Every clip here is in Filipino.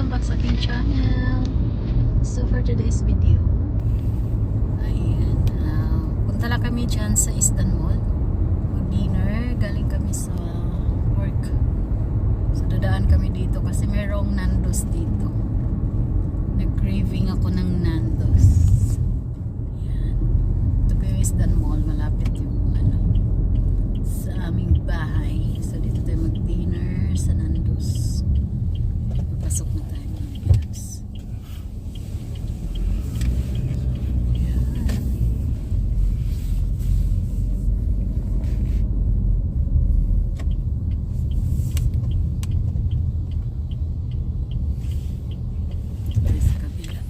welcome back sa aking channel. So for today's video, ayan, punta lang kami dyan sa Eastern Mall. Mag-dinner, galing kami sa work. So dadaan kami dito kasi merong Nando's dito. Nag-craving ako ng Nando's. Ayan. Ito po yung Eastern Mall, malapit yung sa aming bahay. So dito tayo mag-dinner sa Nando's. Pasok na tayo mga guys. Sa kabila.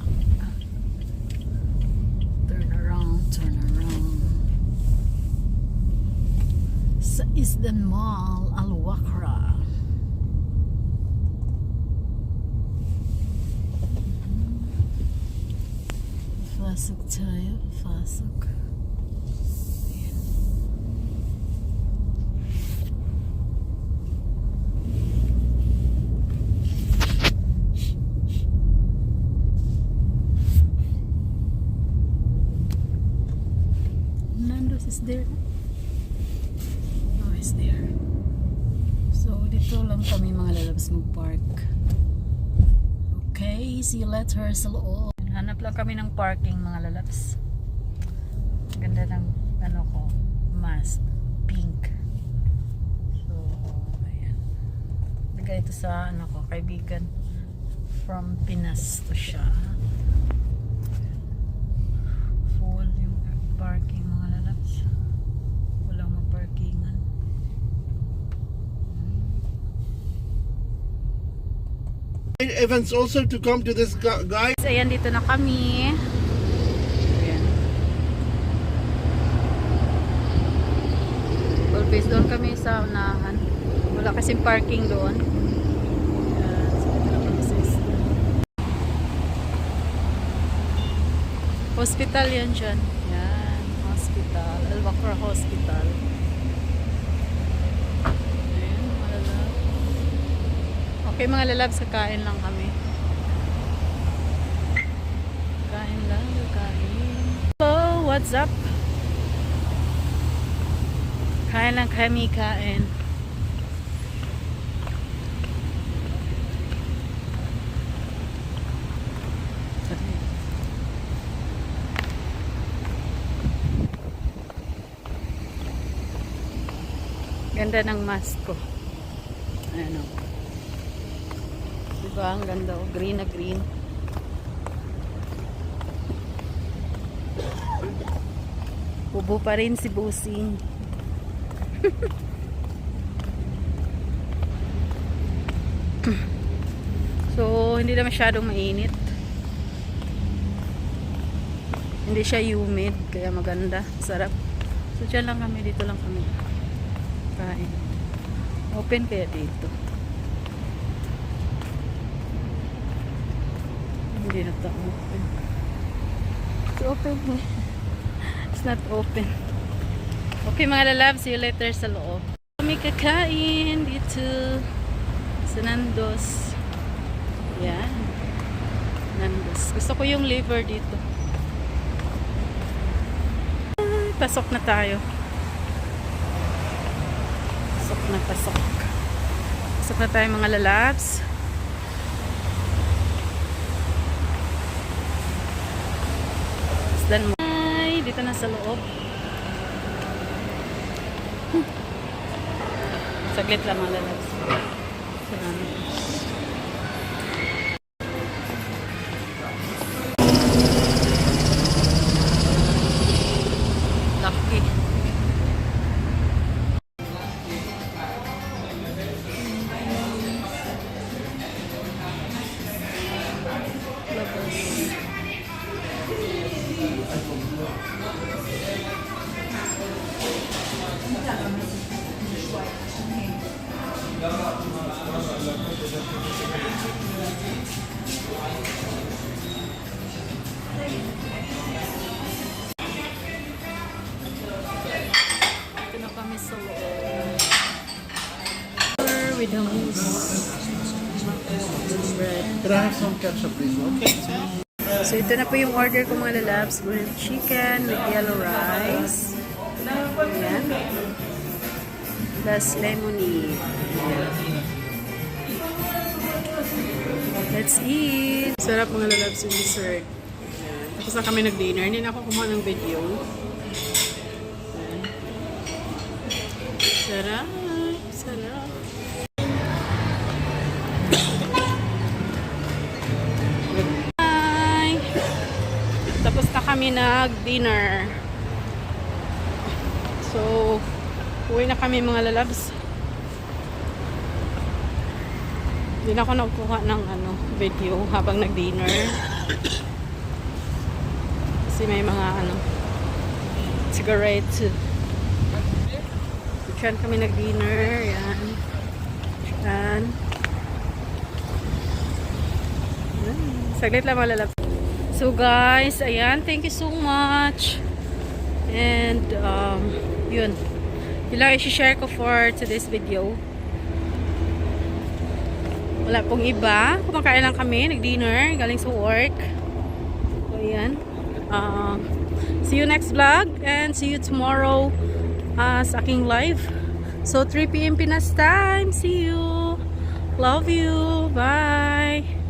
Turn around, turn around. Sa Eastern Mall, Al Wakrah. Pasok tayo, pasok. Ayan. Nando's is there. Oh, is there. So, dito lang kami mga lalabas mag-park. Okay, see you later sa loob. Hanap lang kami ng parking mga lalabs. Ganda ng ano ko, mask, pink. So, ayan. Nagay ito sa ano ko, kaibigan from Pinas to siya. Full yung parking mga lalabs. Walang maparkingan. Events also to come to this guy. Ayan, dito na kami. Ayan. Always doon kami sa unahan. Wala kasing parking doon. Ayan. So, dito na kami sa hospital yan dyan. Ayan. Hospital. Al Wakrah Hospital. Okay mga lalabs, kakain lang kami. Kain lang, kakain. Hello, what's up? Kain lang kami, kain. Ganda ng mask ko. Ayan o. Diba? Ang ganda o. Green na green. Ubo pa rin si Busing. So, hindi na masyadong mainit. Hindi siya humid. Kaya maganda. Sarap. So, dyan lang kami. Dito lang kami. Kain. Open kaya dito. Hindi na ito open. It's open. It's not open. Okay mga lalab, see you later sa loob. Kami kakain dito sa Nando's. Yan. Nando's. Gusto ko yung liver dito. Ay, pasok na tayo. Pasok na, pasok. Pasok na tayo mga lalabs. Ay, dito na sa loob. Saglit lang mga lalabs. Lucky. with hummus, bread. Can I have some ketchup, please? Okay. So ito na po yung order ko mga lalabs. Grilled chicken with yellow rice. Ayan. Plus lemonade. Let's eat! Sarap mga lalabs yung dessert. Ayan. Tapos na kami nag-dinner. Hindi na ako kumuha ng video. Ayan. Sarap! Sarap! Hi! Tapos na kami nag-dinner. So, uwi na kami mga lalabs. Hindi na ako nagkuha ng video habang nag-dinner. Kasi may mga cigarette. Diyan kami nag-dinner. Yan. Yan. Saglit lang mga lalabs. So guys, ayan. Thank you so much. And, yun. Yun lang i-share ko for today's video. Wala pong iba. Kumakain lang kami. Nag-dinner. Galing sa work. So, ayan. See you next vlog. And see you tomorrow sa aking live. So, 3 p.m. Pinas time. See you. Love you. Bye.